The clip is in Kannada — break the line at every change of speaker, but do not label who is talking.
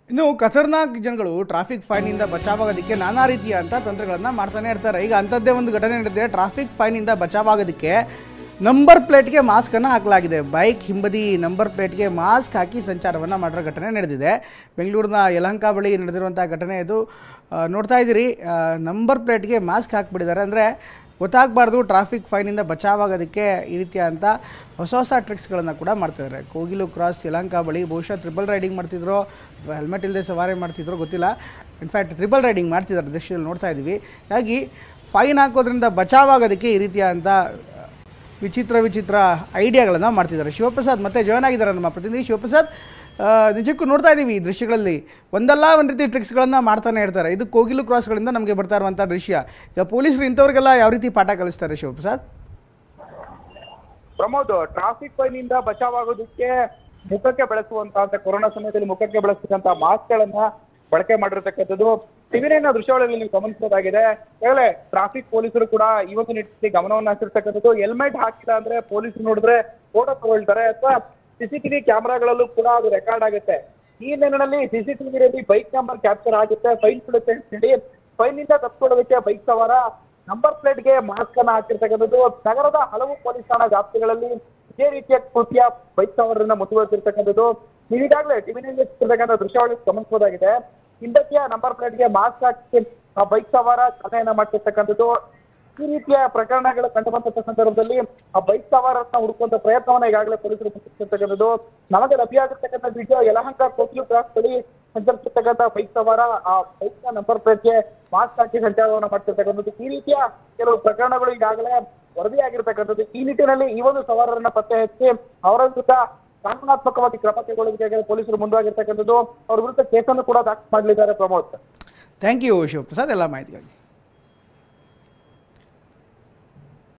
ಇನ್ನು ಖತರ್ನಾಕ್ ಜನಗಳು ಟ್ರಾಫಿಕ್ ಫೈನಿಂದ ಬಚಾವಾಗೋದಕ್ಕೆ ನಾನಾ ರೀತಿಯ ಅಂತ ತಂತ್ರಗಳನ್ನು ಮಾಡ್ತಾನೆ ಇರ್ತಾರೆ. ಈಗ ಅಂಥದ್ದೇ ಒಂದು ಘಟನೆ ನಡೆದಿದೆ. ಟ್ರಾಫಿಕ್ ಫೈನಿಂದ ಬಚಾವಾಗೋದಕ್ಕೆ ನಂಬರ್ ಪ್ಲೇಟ್ಗೆ ಮಾಸ್ಕನ್ನು ಹಾಕಲಾಗಿದೆ. ಬೈಕ್ ಹಿಂಬದಿ ನಂಬರ್ ಪ್ಲೇಟ್ಗೆ ಮಾಸ್ಕ್ ಹಾಕಿ ಸಂಚಾರವನ್ನು ಮಾಡಿರೋ ಘಟನೆ ನಡೆದಿದೆ. ಬೆಂಗಳೂರಿನ ಯಲಹಂಕ ಬಳಿ ನಡೆದಿರುವಂಥ ಘಟನೆ ಇದು. ನೋಡ್ತಾ ಇದ್ದೀರಿ, ನಂಬರ್ ಪ್ಲೇಟ್ಗೆ ಮಾಸ್ಕ್ ಹಾಕಿಬಿಟ್ಟಿದ್ದಾರೆ. ಅಂದರೆ ಗೊತ್ತಾಗಬಾರ್ದು, ಟ್ರಾಫಿಕ್ ಫೈನಿಂದ ಬಚಾವಾಗೋದಕ್ಕೆ ಈ ರೀತಿಯ ಅಂತ ಹೊಸ ಹೊಸ ಟ್ರಿಕ್ಸ್ಗಳನ್ನು ಕೂಡ ಮಾಡ್ತಿದ್ದಾರೆ. ಕೋಗಿಲು ಕ್ರಾಸ್ ಯಲಹಂಕ ಬಳಿ ಬಹುಶಃ ಟ್ರಿಬಲ್ ರೈಡಿಂಗ್ ಮಾಡ್ತಿದ್ರು ಅಥವಾ ಹೆಲ್ಮೆಟ್ ಇಲ್ಲದೆ ಸವಾರಿ ಮಾಡ್ತಿದ್ರು ಗೊತ್ತಿಲ್ಲ. ಇನ್ಫ್ಯಾಕ್ಟ್ ಟ್ರಿಬಲ್ ರೈಡಿಂಗ್ ಮಾಡ್ತಿದ್ದಾರೆ, ದೃಶ್ಯದಲ್ಲಿ ನೋಡ್ತಾ ಇದ್ದೀವಿ. ಹಾಗಾಗಿ ಫೈನ್ ಹಾಕೋದ್ರಿಂದ ಬಚಾವಾಗೋದಕ್ಕೆ ಈ ರೀತಿಯ ಅಂತ ವಿಚಿತ್ರ ಐಡಿಯಾಗಳನ್ನು ಮಾಡ್ತಿದ್ದಾರೆ. ಶಿವಪ್ರಸಾದ್ ಮತ್ತೆ ಜಾಯ್ನ್ ಆಗಿದ್ದಾರೆ, ನಮ್ಮ ಪ್ರತಿನಿಧಿ ಶಿವಪ್ರಸಾದ್. ನಿಜಕ್ಕೂ ನೋಡ್ತಾ ಇದ್ದೀವಿ ಈ ದೃಶ್ಯಗಳಲ್ಲಿ ಒಂದಲ್ಲ ಒಂದು ರೀತಿ ಟ್ರಿಕ್ಸ್ಗಳನ್ನು ಮಾಡ್ತಾನೆ ಇರ್ತಾರೆ. ಇದು ಕೋಗಿಲು ಕ್ರಾಸ್ಗಳಿಂದ ನಮಗೆ ಬರ್ತಾ ಇರುವಂಥ ದೃಶ್ಯ. ಈಗ ಪೊಲೀಸರು ಇಂಥವ್ರಿಗೆಲ್ಲ ಯಾವ ರೀತಿ ಪಾಠ ಕಲಿಸ್ತಾರೆ ಶಿವಪ್ರಸಾದ್?
ಪ್ರಮೋದ್, ಟ್ರಾಫಿಕ್ ಫೈನಿಂದ ಬಚಾವಾಗೋದಕ್ಕೆ ಮುಖಕ್ಕೆ ಬಳಸುವಂತ ಕೊರೋನಾ ಸಮಯದಲ್ಲಿ ಮುಖಕ್ಕೆ ಬಳಸ್ತಕ್ಕಂಥ ಮಾಸ್ಕ್ ಗಳನ್ನ ಬಳಕೆ ಮಾಡಿರ್ತಕ್ಕಂಥದ್ದು ಟಿವಿನ ದೃಶ್ಯಾವಳಿಯಲ್ಲಿ ನೀವು ಗಮನಿಸಬಹುದಾಗಿದೆ. ಈಗಾಗಲೇ ಟ್ರಾಫಿಕ್ ಪೊಲೀಸರು ಕೂಡ ಈ ಒಂದು ನಿಟ್ಟಿನಲ್ಲಿ ಗಮನವನ್ನು ಹರಿಸಿರ್ತಕ್ಕಂಥದ್ದು. ಹೆಲ್ಮೆಟ್ ಹಾಕಿಲ್ಲ ಅಂದ್ರೆ ಪೊಲೀಸರು ನೋಡಿದ್ರೆ ಫೋಟೋ ತಗೊಳ್ತಾರೆ ಅಥವಾ ಸಿಸಿಟಿವಿ ಕ್ಯಾಮೆರಾಗಳಲ್ಲೂ ಕೂಡ ಅದು ರೆಕಾರ್ಡ್ ಆಗುತ್ತೆ. ಈ ನಿಟ್ಟಿನಲ್ಲಿ ಸಿಸಿಟಿವಿಯಲ್ಲಿ ಬೈಕ್ ನಂಬರ್ ಕ್ಯಾಪ್ಚರ್ ಆಗುತ್ತೆ, ಫೈನ್ ಬಿಡುತ್ತೆ ಅಂತ ಹೇಳಿ ಫೈನ್ ನಿಂದ ತಪ್ಪಿಕೊಳ್ಳೋದಕ್ಕೆ ಬೈಕ್ ಸವಾರ ನಂಬರ್ ಪ್ಲೇಟ್ಗೆ ಮಾಸ್ಕ್ ಅನ್ನ ಹಾಕಿರ್ತಕ್ಕಂಥದ್ದು. ನಗರದ ಹಲವು ಪೊಲೀಸ್ ಠಾಣಾ ವ್ಯಾಪ್ತಿಗಳಲ್ಲಿ ಇದೇ ರೀತಿಯ ಕೃತ್ಯ ಬೈಕ್ ಸವಾರರನ್ನ ಮುಂದುವರೆಸಿರ್ತಕ್ಕಂಥದ್ದು. ನೀವೀಗಾಗಲೇ ಟಿವಿನಲ್ಲಿ ಇರ್ತಕ್ಕಂಥ ದೃಶ್ಯಾವಳಿ ಗಮನಿಸಬಹುದಾಗಿದೆ. ಹಿಂದಕ್ಕೆ ನಂಬರ್ ಪ್ಲೇಟ್ಗೆ ಮಾಸ್ಕ್ ಹಾಕಿ ಆ ಬೈಕ್ ಸವಾರ ಚಾಲನೆಯನ್ನ ಮಾಡ್ತಿರ್ತಕ್ಕಂಥದ್ದು. ಈ ರೀತಿಯ ಪ್ರಕರಣಗಳು ಕಂಡು ಬಂದಂತ ಸಂದರ್ಭದಲ್ಲಿ ಆ ಬೈಕ್ ಸವಾರನ್ನ ಹುಡುಕುವಂತ ಪ್ರಯತ್ನವನ್ನ ಈಗಾಗಲೇ ಪೊಲೀಸರು ಮುಂದುವರಿಸಿರ್ತಕ್ಕಂಥದ್ದು. ನಮಗೆ ಲಭ್ಯ ಆಗಿರ್ತಕ್ಕಂಥ ವಿಡಿಯೋ ಯಲಹಂಕ ಕೋಗಿಲು ಕ್ರಾಸ್ ಬಳಿ ಸಂಚರಿಸಿರ್ತಕ್ಕಂಥ ಬೈಕ್ ಸವಾರ ಆ ಬೈಕ್ ನ ನಂಬರ್ ಪ್ಲೇಟ್ಗೆ ಮಾಸ್ಕ್ ಹಾಕಿ ಸಂಚಾರವನ್ನ ಮಾಡ್ತಿರ್ತಕ್ಕಂಥದ್ದು. ಈ ರೀತಿಯ ಕೆಲವು ಪ್ರಕರಣಗಳು ಈಗಾಗಲೇ ವರದಿಯಾಗಿರ್ತಕ್ಕಂಥದ್ದು. ಈ ನಿಟ್ಟಿನಲ್ಲಿ ಈ ಒಂದು ಸವಾರರನ್ನ ಪತ್ತೆ ಹಚ್ಚಿ ಅವರ ವಿರುದ್ಧ ಕಾನೂನಾತ್ಮಕವಾಗಿ ಕ್ರಮ ಕೈಗೊಳ್ಳೋದಕ್ಕೆ ಪೊಲೀಸರು ಮುಂದಾಗಿರ್ತಕ್ಕಂಥದ್ದು. ಅವರ ವಿರುದ್ಧ ಕೇಸನ್ನು ಕೂಡ ದಾಖಲು ಮಾಡಲಿದ್ದಾರೆ. ಪ್ರಮೋದ್,
ಥ್ಯಾಂಕ್ ಯು ಶಿವಪ್ರಸಾದ್ ಎಲ್ಲ ಮಾಹಿತಿಗಾಗಿ.